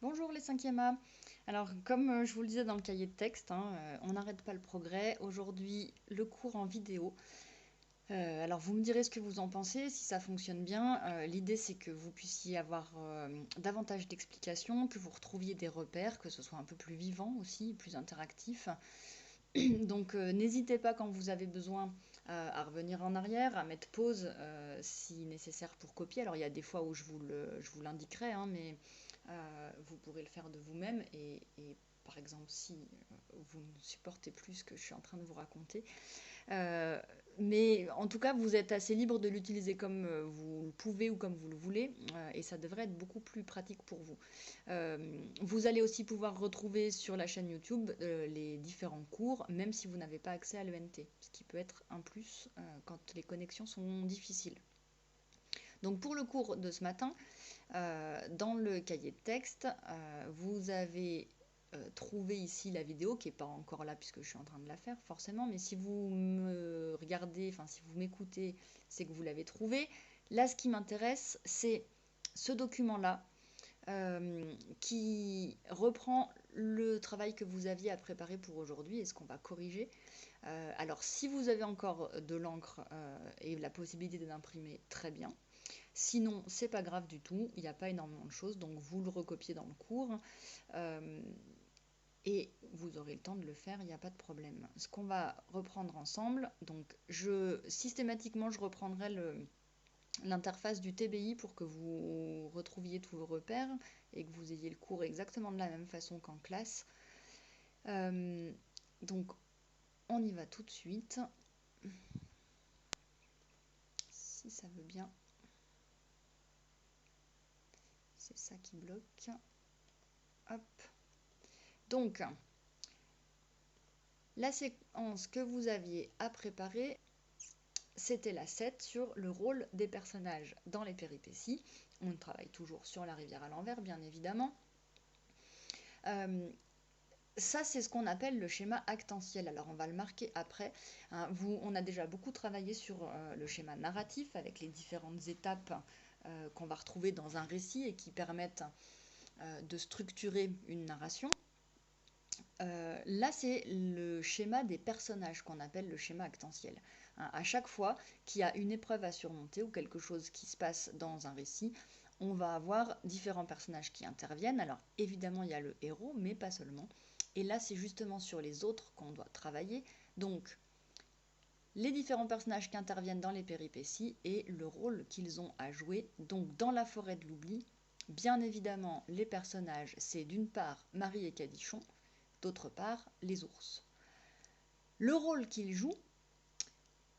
Bonjour les 5e A. Alors comme je vous le disais dans le cahier de texte, on n'arrête pas le progrès. Aujourd'hui, le cours en vidéo. Alors vous me direz ce que vous en pensez, si ça fonctionne bien. L'idée c'est que vous puissiez avoir davantage d'explications, que vous retrouviez des repères, que ce soit un peu plus vivant aussi, plus interactif. Donc n'hésitez pas quand vous avez besoin à revenir en arrière, à mettre pause si nécessaire pour copier. Alors il y a des fois où je vous l'indiquerai, mais vous pourrez le faire de vous-même. Et par exemple, si vous ne supportez plus ce que je suis en train de vous raconter, euh, mais en tout cas, vous êtes assez libre de l'utiliser comme vous le pouvez ou comme vous le voulez, et ça devrait être beaucoup plus pratique pour vous. Vous allez aussi pouvoir retrouver sur la chaîne YouTube les différents cours, même si vous n'avez pas accès à l'ENT, ce qui peut être un plus quand les connexions sont difficiles. Donc pour le cours de ce matin, dans le cahier de texte, vous avez trouvé ici la vidéo qui n'est pas encore là puisque je suis en train de la faire forcément, mais si vous me regardez, enfin si vous m'écoutez, c'est que vous l'avez trouvé. Là, ce qui m'intéresse, c'est ce document-là qui reprend le travail que vous aviez à préparer pour aujourd'hui et ce qu'on va corriger. Alors, si vous avez encore de l'encre et la possibilité d'imprimer, très bien. Sinon, c'est pas grave du tout, il n'y a pas énormément de choses, donc vous le recopiez dans le cours et vous aurez le temps de le faire, il n'y a pas de problème. Ce qu'on va reprendre ensemble, donc systématiquement, je reprendrai l'interface du TBI pour que vous retrouviez tous vos repères et que vous ayez le cours exactement de la même façon qu'en classe. Donc, on y va tout de suite, si ça veut bien. C'est ça qui bloque. Hop. Donc, la séquence que vous aviez à préparer, c'était la 7 sur le rôle des personnages dans les péripéties. On travaille toujours sur la rivière à l'envers, bien évidemment. Ça, c'est ce qu'on appelle le schéma actantiel. Alors, on va le marquer après. On a déjà beaucoup travaillé sur le schéma narratif avec les différentes étapes qu'on va retrouver dans un récit et qui permettent de structurer une narration. Là, c'est le schéma des personnages qu'on appelle le schéma actantiel. À chaque fois qu'il y a une épreuve à surmonter ou quelque chose qui se passe dans un récit, on va avoir différents personnages qui interviennent. Alors évidemment, il y a le héros, mais pas seulement. Et là, c'est justement sur les autres qu'on doit travailler. Donc, les différents personnages qui interviennent dans les péripéties et le rôle qu'ils ont à jouer. Donc, dans la forêt de l'oubli, bien évidemment, les personnages, c'est d'une part Marie et Cadichon, d'autre part les ours. Le rôle qu'ils jouent,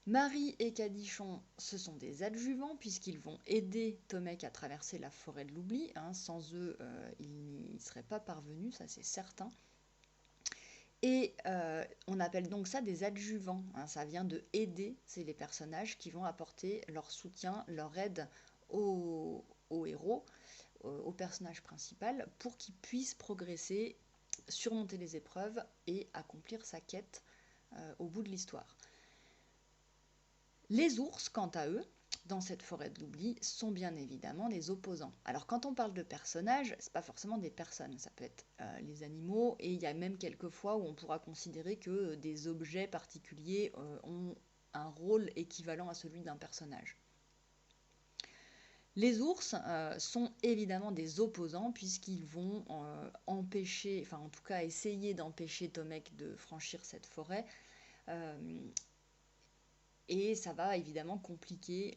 Marie et Cadichon, ce sont des adjuvants puisqu'ils vont aider Tomek à traverser la forêt de l'oubli. Sans eux, il n'y serait pas parvenu, ça c'est certain. Et on appelle donc ça des adjuvants. Ça vient de aider, c'est les personnages qui vont apporter leur soutien, leur aide au héros, au personnage principal, pour qu'il puisse progresser, surmonter les épreuves et accomplir sa quête au bout de l'histoire. Les ours, quant à eux, dans cette forêt de l'oubli, sont bien évidemment des opposants. Alors quand on parle de personnages, c'est pas forcément des personnes, ça peut être les animaux, et il y a même quelques fois où on pourra considérer que des objets particuliers ont un rôle équivalent à celui d'un personnage. Les ours sont évidemment des opposants puisqu'ils vont empêcher, enfin en tout cas essayer d'empêcher Tomek de franchir cette forêt. Et ça va évidemment compliquer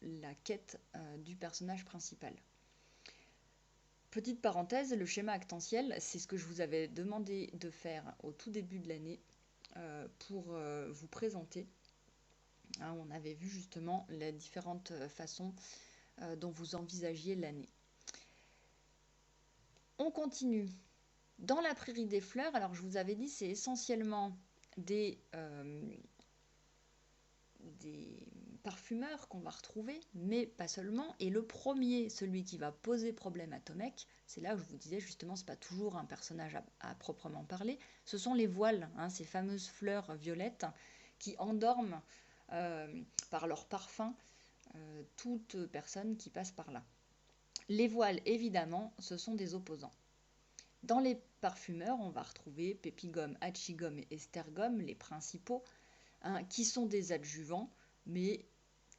la quête du personnage principal. Petite parenthèse, le schéma actantiel, c'est ce que je vous avais demandé de faire au tout début de l'année pour vous présenter. On avait vu justement les différentes façons dont vous envisagiez l'année. On continue. Dans la prairie des fleurs, alors je vous avais dit, c'est essentiellement des parfumeurs qu'on va retrouver, mais pas seulement. Et le premier, celui qui va poser problème à Tomek, c'est là où je vous disais justement, c'est pas toujours un personnage à proprement parler, ce sont les voiles, ces fameuses fleurs violettes qui endorment par leur parfum toute personne qui passe par là. Les voiles, évidemment, ce sont des opposants. Dans les parfumeurs, on va retrouver Pepigum, Hachigum et Estergum, les principaux, hein, qui sont des adjuvants, mais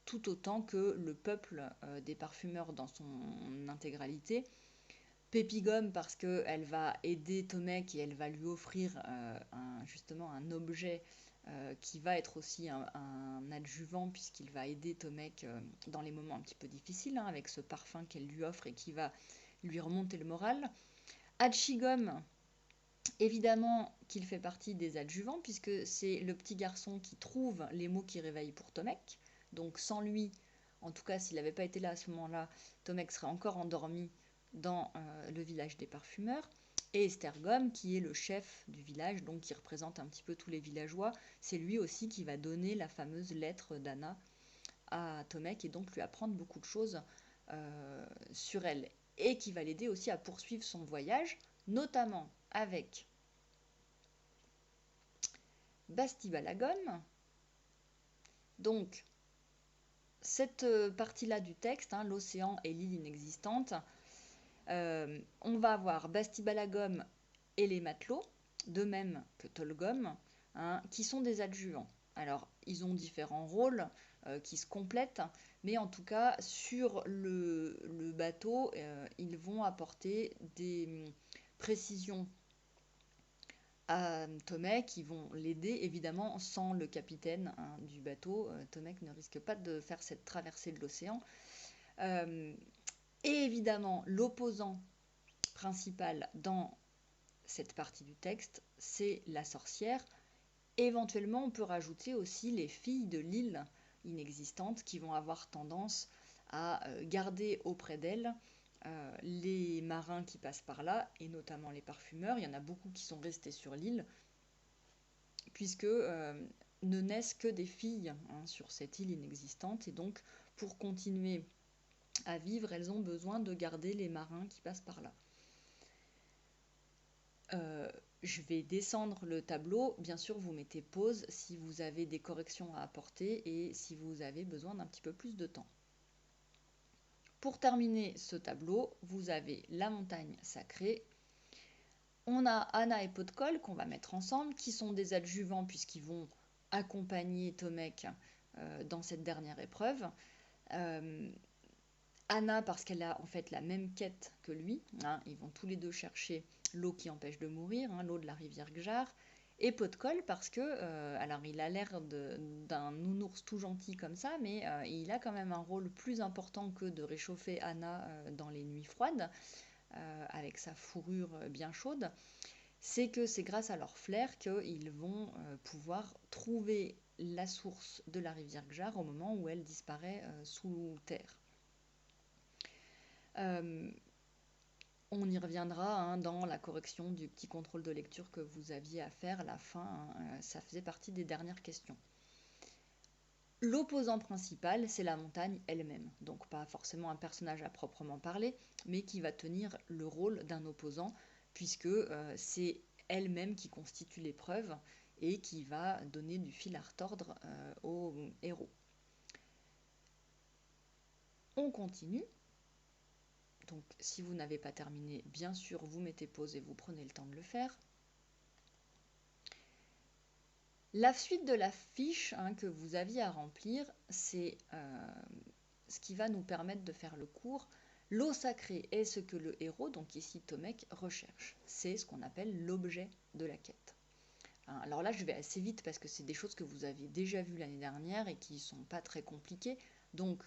tout autant que le peuple des parfumeurs dans son intégralité. Pepigum parce qu'elle va aider Tomek et elle va lui offrir justement un objet qui va être aussi un adjuvant puisqu'il va aider Tomek dans les moments un petit peu difficiles, hein, avec ce parfum qu'elle lui offre et qui va lui remonter le moral. Hachigum, évidemment qu'il fait partie des adjuvants puisque c'est le petit garçon qui trouve les mots qui réveillent pour Tomek. Donc sans lui, en tout cas s'il n'avait pas été là à ce moment-là, Tomek serait encore endormi dans le village des parfumeurs. Et Estergom, qui est le chef du village, donc qui représente un petit peu tous les villageois, c'est lui aussi qui va donner la fameuse lettre d'Anna à Tomek et donc lui apprendre beaucoup de choses sur elle. Et qui va l'aider aussi à poursuivre son voyage, notamment avec Basti-Balagon. Donc, cette partie-là du texte, hein, l'océan et l'île inexistante, on va avoir Basti-Balagom et les matelots, de même que Tolgom, hein, qui sont des adjuvants. Alors, ils ont différents rôles qui se complètent, mais en tout cas, sur le bateau, ils vont apporter des précisions à Tomek, qui vont l'aider. Évidemment, sans le capitaine, hein, du bateau, Tomek ne risque pas de faire cette traversée de l'océan. Et évidemment, l'opposant principal dans cette partie du texte, c'est la sorcière. Éventuellement, on peut rajouter aussi les filles de l'île inexistante qui vont avoir tendance à garder auprès d'elles les marins qui passent par là, et notamment les parfumeurs. Il y en a beaucoup qui sont restés sur l'île, puisque ne naissent que des filles, hein, sur cette île inexistante, et donc pour continuer à vivre, elles ont besoin de garder les marins qui passent par là. Je vais descendre le tableau. Bien sûr, vous mettez pause si vous avez des corrections à apporter et si vous avez besoin d'un petit peu plus de temps. Pour terminer ce tableau, vous avez la montagne sacrée. On a Anna et Podkol qu'on va mettre ensemble, qui sont des adjuvants puisqu'ils vont accompagner Tomek dans cette dernière épreuve. Anna parce qu'elle a en fait la même quête que lui, hein, ils vont tous les deux chercher l'eau qui empêche de mourir, hein, l'eau de la rivière Gjar, et Podkol parce que, alors il a l'air d'un nounours tout gentil comme ça, mais il a quand même un rôle plus important que de réchauffer Anna dans les nuits froides, avec sa fourrure bien chaude. C'est que c'est grâce à leur flair qu'ils vont pouvoir trouver la source de la rivière Gjar au moment où elle disparaît sous terre. On y reviendra, hein, dans la correction du petit contrôle de lecture que vous aviez à faire à la fin, hein, ça faisait partie des dernières questions. L'opposant principal, c'est la montagne elle-même, donc pas forcément un personnage à proprement parler, mais qui va tenir le rôle d'un opposant, puisque c'est elle-même qui constitue l'épreuve et qui va donner du fil à retordre au héros. On continue. Donc si vous n'avez pas terminé, bien sûr, vous mettez pause et vous prenez le temps de le faire. La suite de la fiche, hein, que vous aviez à remplir, c'est ce qui va nous permettre de faire le cours. L'eau sacrée est ce que le héros, donc ici Tomek, recherche. C'est ce qu'on appelle l'objet de la quête. Hein, alors là, je vais assez vite parce que c'est des choses que vous aviez déjà vues l'année dernière et qui ne sont pas très compliquées. Donc,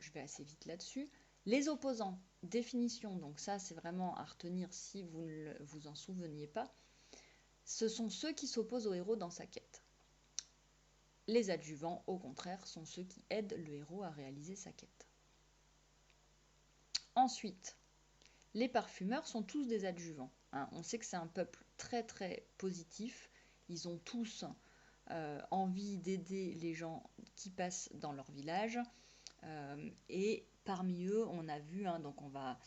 je vais assez vite là-dessus. Les opposants, définition, donc ça c'est vraiment à retenir si vous ne vous en souveniez pas, ce sont ceux qui s'opposent au héros dans sa quête. Les adjuvants, au contraire, sont ceux qui aident le héros à réaliser sa quête. Ensuite, les parfumeurs sont tous des adjuvants, hein. On sait que c'est un peuple très très positif, ils ont tous envie d'aider les gens qui passent dans leur village, et parmi eux, on a vu, hein, donc on va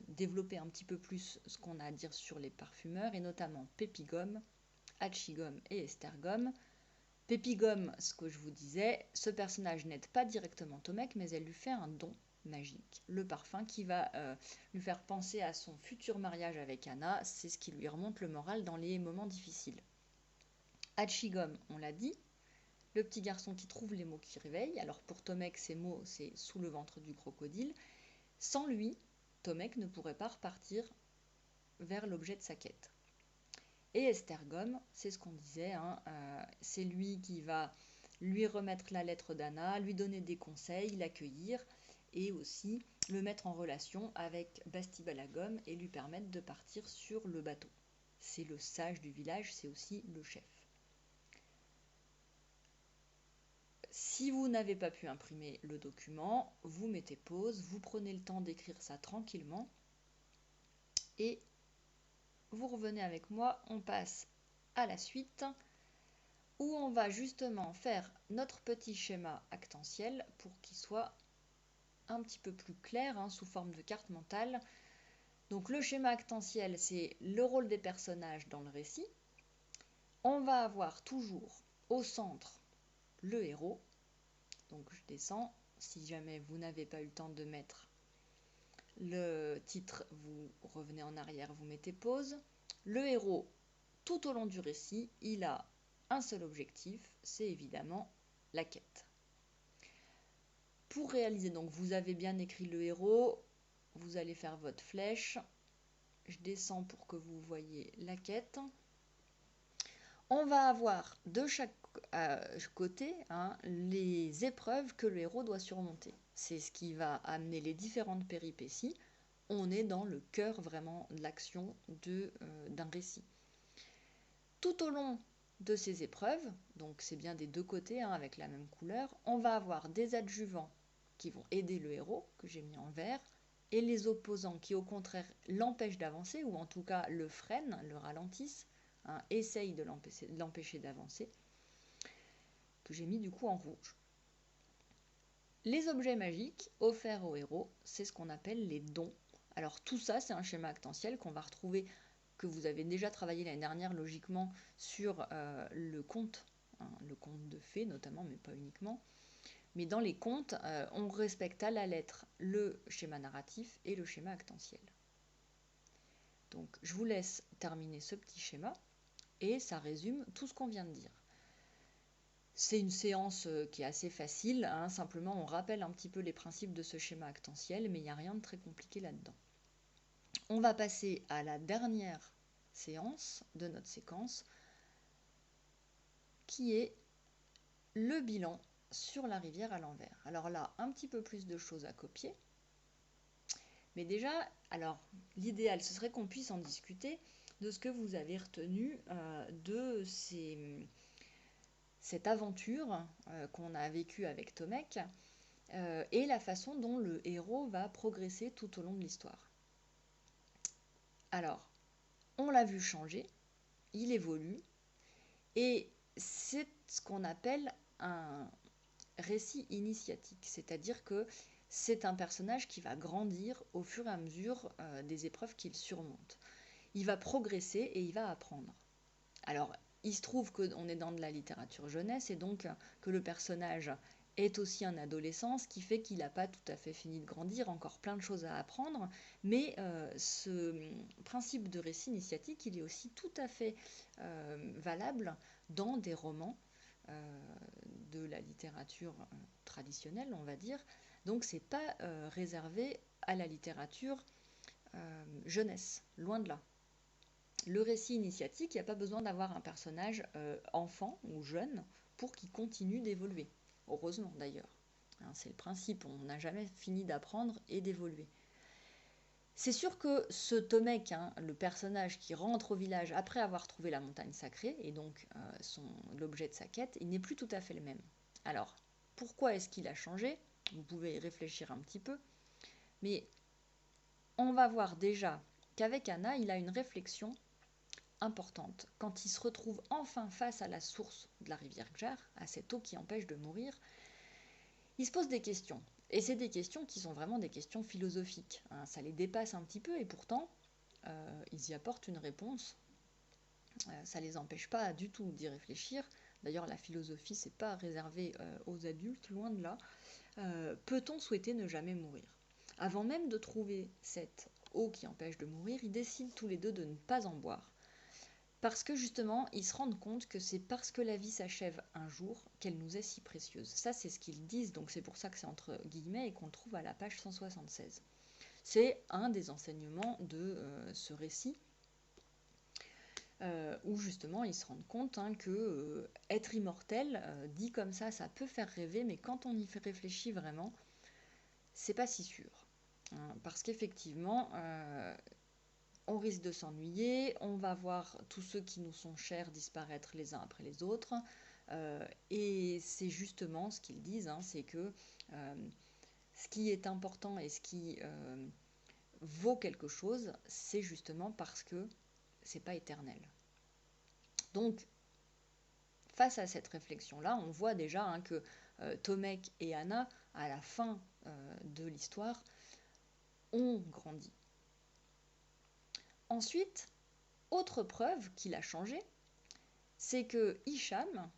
développer un petit peu plus ce qu'on a à dire sur les parfumeurs, et notamment Pepigom, Hachigom et Estergom. Pepigom, ce que je vous disais, ce personnage n'aide pas directement Tomek, mais elle lui fait un don, magique, le parfum qui va lui faire penser à son futur mariage avec Anna. C'est ce qui lui remonte le moral dans les moments difficiles. Hachigom, on l'a dit, le petit garçon qui trouve les mots qui réveillent. Alors pour Tomek, ces mots, c'est sous le ventre du crocodile. Sans lui, Tomek ne pourrait pas repartir vers l'objet de sa quête. Et Estergom, c'est ce qu'on disait, hein, c'est lui qui va lui remettre la lettre d'Anna, lui donner des conseils, l'accueillir et aussi le mettre en relation avec Basti-Balagom et lui permettre de partir sur le bateau. C'est le sage du village, c'est aussi le chef. Si vous n'avez pas pu imprimer le document, vous mettez pause, vous prenez le temps d'écrire ça tranquillement et vous revenez avec moi, on passe à la suite où on va justement faire notre petit schéma actantiel pour qu'il soit un petit peu plus clair, hein, sous forme de carte mentale. Donc le schéma actantiel, c'est le rôle des personnages dans le récit. On va avoir toujours au centre le héros. Donc je descends. Si jamais vous n'avez pas eu le temps de mettre le titre, vous revenez en arrière, vous mettez pause. Le héros, tout au long du récit, il a un seul objectif, c'est évidemment la quête. Pour réaliser, donc vous avez bien écrit le héros, vous allez faire votre flèche. Je descends pour que vous voyez la quête. On va avoir de chaque côté, hein, les épreuves que le héros doit surmonter. C'est ce qui va amener les différentes péripéties. On est dans le cœur vraiment de l'action d'un récit. Tout au long de ces épreuves, donc c'est bien des deux côtés, hein, avec la même couleur, on va avoir des adjuvants qui vont aider le héros, que j'ai mis en vert, et les opposants qui au contraire l'empêchent d'avancer, ou en tout cas le freinent, le ralentissent, hein, essayent de l'empêcher d'avancer, que j'ai mis du coup en rouge. Les objets magiques offerts au héros, c'est ce qu'on appelle les dons. Alors tout ça, c'est un schéma actantiel qu'on va retrouver, que vous avez déjà travaillé l'année dernière logiquement sur le conte, hein, le conte de fées notamment, mais pas uniquement. Mais dans les contes, on respecte à la lettre le schéma narratif et le schéma actantiel. Donc je vous laisse terminer ce petit schéma et ça résume tout ce qu'on vient de dire. C'est une séance qui est assez facile, hein, simplement on rappelle un petit peu les principes de ce schéma actantiel, mais il n'y a rien de très compliqué là-dedans. On va passer à la dernière séance de notre séquence, qui est le bilan sur la rivière à l'envers. Alors là, un petit peu plus de choses à copier. Mais déjà, alors l'idéal, ce serait qu'on puisse en discuter de ce que vous avez retenu de cette aventure qu'on a vécue avec Tomek et la façon dont le héros va progresser tout au long de l'histoire. Alors, on l'a vu changer, il évolue, et c'est ce qu'on appelle un récit initiatique, c'est-à-dire que c'est un personnage qui va grandir au fur et à mesure des épreuves qu'il surmonte. Il va progresser et il va apprendre. Alors, il se trouve qu'on est dans de la littérature jeunesse et donc que le personnage est aussi un adolescent, ce qui fait qu'il n'a pas tout à fait fini de grandir, encore plein de choses à apprendre, mais ce principe de récit initiatique, il est aussi tout à fait valable dans des romans de la littérature traditionnelle, on va dire. Donc c'est pas réservé à la littérature jeunesse, loin de là. Le récit initiatique, il n'y a pas besoin d'avoir un personnage enfant ou jeune pour qu'il continue d'évoluer. Heureusement d'ailleurs. Hein, c'est le principe, on n'a jamais fini d'apprendre et d'évoluer. C'est sûr que ce Tomek, hein, le personnage qui rentre au village après avoir trouvé la montagne sacrée, et donc l'objet de sa quête, il n'est plus tout à fait le même. Alors, pourquoi est-ce qu'il a changé? Vous pouvez y réfléchir un petit peu. Mais on va voir déjà qu'avec Anna, il a une réflexion importante. Quand il se retrouve enfin face à la source de la rivière Gjar, à cette eau qui empêche de mourir, il se pose des questions. Et c'est des questions qui sont vraiment des questions philosophiques. Hein. Ça les dépasse un petit peu et pourtant, ils y apportent une réponse. Ça ne les empêche pas du tout d'y réfléchir. D'ailleurs, la philosophie, c'est pas réservé aux adultes, loin de là. Peut-on souhaiter ne jamais mourir? Avant même de trouver cette eau qui empêche de mourir, ils décident tous les deux de ne pas en boire. Parce que justement, ils se rendent compte que c'est parce que la vie s'achève un jour qu'elle nous est si précieuse. Ça, c'est ce qu'ils disent, donc c'est pour ça que c'est entre guillemets et qu'on le trouve à la page 176. C'est un des enseignements de ce récit, où justement ils se rendent compte que être immortel, dit comme ça peut faire rêver, mais quand on y réfléchit vraiment, c'est pas si sûr. Parce qu'effectivement, on risque de s'ennuyer, on va voir tous ceux qui nous sont chers disparaître les uns après les autres, et c'est justement ce qu'ils disent, c'est que ce qui est important et ce qui vaut quelque chose, c'est justement parce que c'est pas éternel. Donc, face à cette réflexion-là, on voit déjà que Tomek et Anna, à la fin de l'histoire, ont grandi. Ensuite, autre preuve qu'il a changé, c'est que Hicham,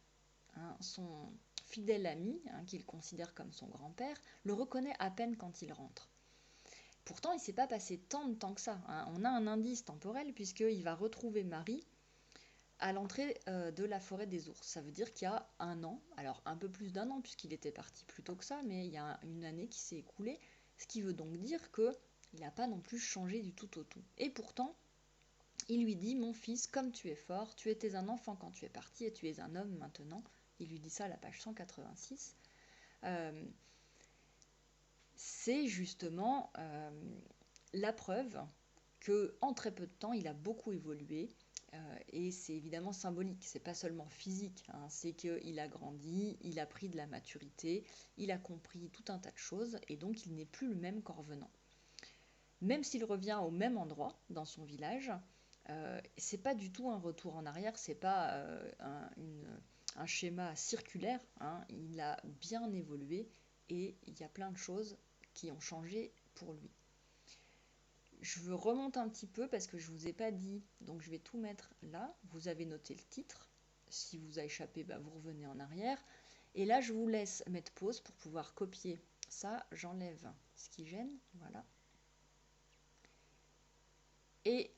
son fidèle ami, qu'il considère comme son grand-père, le reconnaît à peine quand il rentre. Pourtant, il ne s'est pas passé tant de temps que ça. On a un indice temporel puisqu'il va retrouver Marie à l'entrée de la forêt des ours. Ça veut dire qu'il y a un an, alors un peu plus d'un an puisqu'il était parti plus tôt que ça, mais il y a une année qui s'est écoulée, ce qui veut donc dire qu'il n'a pas non plus changé du tout au tout. Et pourtant, il lui dit « Mon fils, comme tu es fort, tu étais un enfant quand tu es parti et tu es un homme maintenant. » Il lui dit ça à la page 186. C'est justement la preuve qu'en très peu de temps, il a beaucoup évolué. Et c'est évidemment symbolique, c'est pas seulement physique, c'est qu'il a grandi, il a pris de la maturité, il a compris tout un tas de choses, et donc il n'est plus le même qu'en revenant. Même s'il revient au même endroit, dans son village, c'est pas du tout un retour en arrière, c'est pas un schéma circulaire, il a bien évolué, et il y a plein de choses qui ont changé pour lui. Je remonte un petit peu parce que je ne vous ai pas dit, donc je vais tout mettre là. Vous avez noté le titre. Si vous a échappé, vous revenez en arrière. Et là, je vous laisse mettre pause pour pouvoir copier ça. J'enlève ce qui gêne, voilà. Et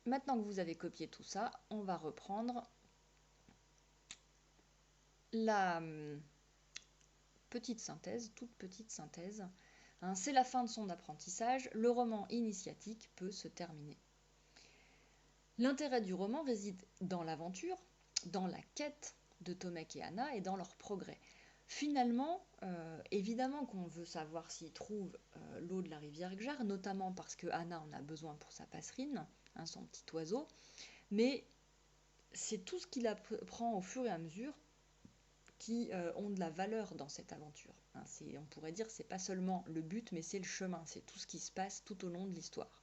maintenant que vous avez copié tout ça, on va reprendre la petite synthèse, toute petite synthèse. C'est la fin de son apprentissage. Le roman initiatique peut se terminer. L'intérêt du roman réside dans l'aventure, dans la quête de Tomek et Anna et dans leur progrès. Finalement, évidemment qu'on veut savoir s'ils trouvent l'eau de la rivière Gjar, notamment parce que Anna en a besoin pour sa passerine, son petit oiseau, mais c'est tout ce qu'il apprend au fur et à mesure qui ont de la valeur dans cette aventure. On pourrait dire que c'est pas seulement le but, mais c'est le chemin, c'est tout ce qui se passe tout au long de l'histoire.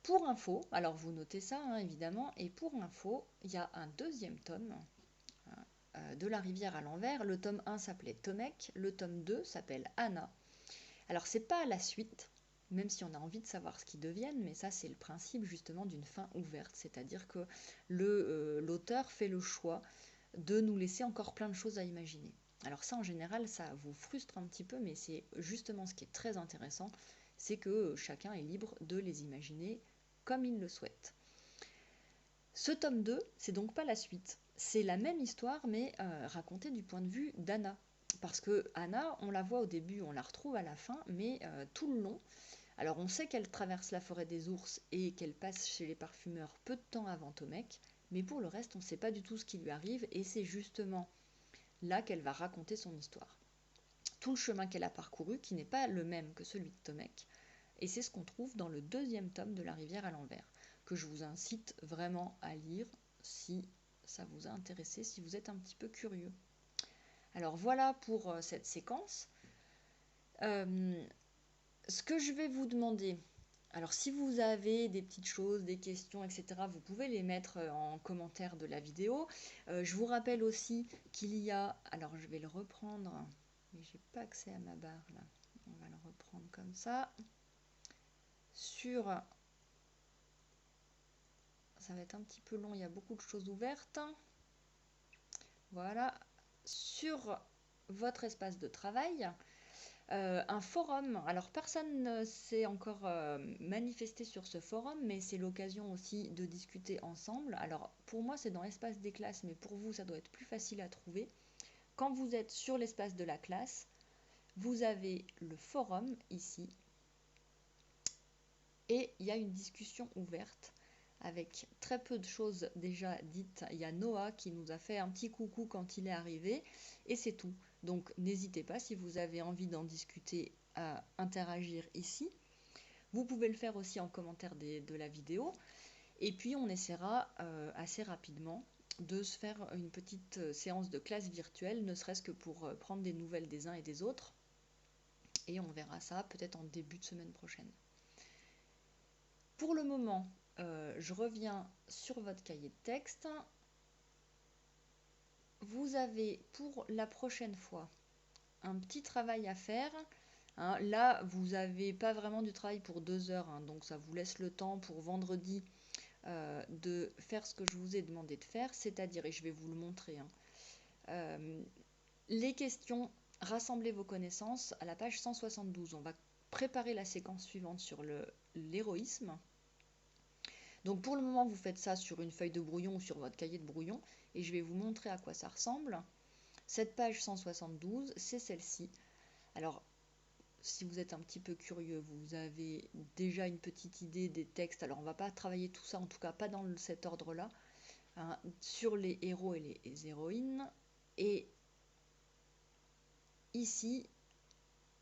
Pour info, alors vous notez ça évidemment, et pour info, il y a un deuxième tome de La rivière à l'envers. Le tome 1 s'appelait Tomek, le tome 2 s'appelle Anna. Alors c'est pas la suite, même si on a envie de savoir ce qu'ils deviennent, mais ça c'est le principe justement d'une fin ouverte, c'est-à-dire que l'auteur fait le choix de nous laisser encore plein de choses à imaginer. Alors ça en général ça vous frustre un petit peu, mais c'est justement ce qui est très intéressant, c'est que chacun est libre de les imaginer comme il le souhaite. Ce tome 2, c'est donc pas la suite. C'est la même histoire, mais racontée du point de vue d'Anna. Parce que Anna, on la voit au début, on la retrouve à la fin, mais tout le long, alors on sait qu'elle traverse la forêt des ours et qu'elle passe chez les parfumeurs peu de temps avant Tomek, mais pour le reste, on ne sait pas du tout ce qui lui arrive, et c'est justement là qu'elle va raconter son histoire. Tout le chemin qu'elle a parcouru, qui n'est pas le même que celui de Tomek, et c'est ce qu'on trouve dans le deuxième tome de La rivière à l'envers, que je vous incite vraiment à lire si ça vous a intéressé, si vous êtes un petit peu curieux. Alors voilà pour cette séquence. Ce que je vais vous demander, alors si vous avez des petites choses, des questions, etc., vous pouvez les mettre en commentaire de la vidéo. Je vous rappelle aussi qu'il y a, alors je vais le reprendre, mais j'ai pas accès à ma barre là, on va le reprendre comme ça, ça va être un petit peu long, il y a beaucoup de choses ouvertes, voilà, sur votre espace de travail, un forum. Alors personne ne s'est encore manifesté sur ce forum, mais c'est l'occasion aussi de discuter ensemble. Alors pour moi c'est dans l'espace des classes, mais pour vous ça doit être plus facile à trouver. Quand vous êtes sur l'espace de la classe, vous avez le forum ici, et il y a une discussion ouverte avec très peu de choses déjà dites. Il y a Noah qui nous a fait un petit coucou quand il est arrivé, et c'est tout. Donc n'hésitez pas, si vous avez envie d'en discuter, à interagir ici. Vous pouvez le faire aussi en commentaire de la vidéo, et puis on essaiera assez rapidement de se faire une petite séance de classe virtuelle, ne serait-ce que pour prendre des nouvelles des uns et des autres, et on verra ça peut-être en début de semaine prochaine. Pour le moment, je reviens sur votre cahier de texte. Vous avez pour la prochaine fois un petit travail à faire. Hein. Là, vous n'avez pas vraiment du travail pour 2 heures, hein, donc ça vous laisse le temps pour vendredi de faire ce que je vous ai demandé de faire, c'est-à-dire, et je vais vous le montrer, hein, les questions, rassemblez vos connaissances à la page 172. On va préparer la séquence suivante sur l'héroïsme. Donc pour le moment, vous faites ça sur une feuille de brouillon ou sur votre cahier de brouillon, et je vais vous montrer à quoi ça ressemble. Cette page 172, c'est celle-ci. Alors, si vous êtes un petit peu curieux, vous avez déjà une petite idée des textes. Alors, on ne va pas travailler tout ça, en tout cas pas dans cet ordre-là, hein, sur les héros et les héroïnes. Et ici,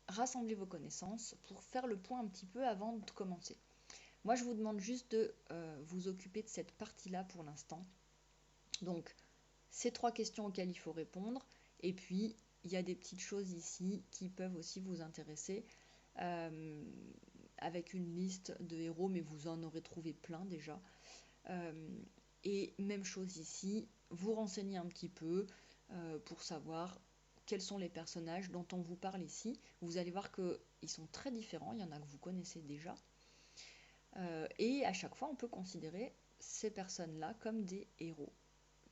rassemblez vos connaissances pour faire le point un petit peu avant de commencer. Moi, je vous demande juste de vous occuper de cette partie-là pour l'instant. Donc, ces 3 questions auxquelles il faut répondre, et puis il y a des petites choses ici qui peuvent aussi vous intéresser, avec une liste de héros, mais vous en aurez trouvé plein déjà. Et même chose ici, vous renseignez un petit peu pour savoir quels sont les personnages dont on vous parle ici. Vous allez voir qu'ils sont très différents, il y en a que vous connaissez déjà. Et à chaque fois, on peut considérer ces personnes-là comme des héros.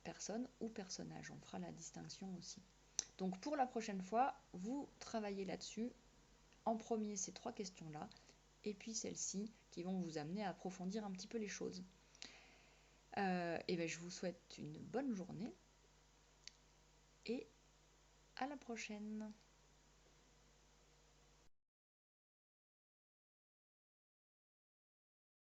Personne ou personnage, on fera la distinction aussi. Donc pour la prochaine fois, vous travaillez là-dessus. En premier, ces 3 questions-là, et puis celles-ci qui vont vous amener à approfondir un petit peu les choses. Et bien, je vous souhaite une bonne journée et à la prochaine.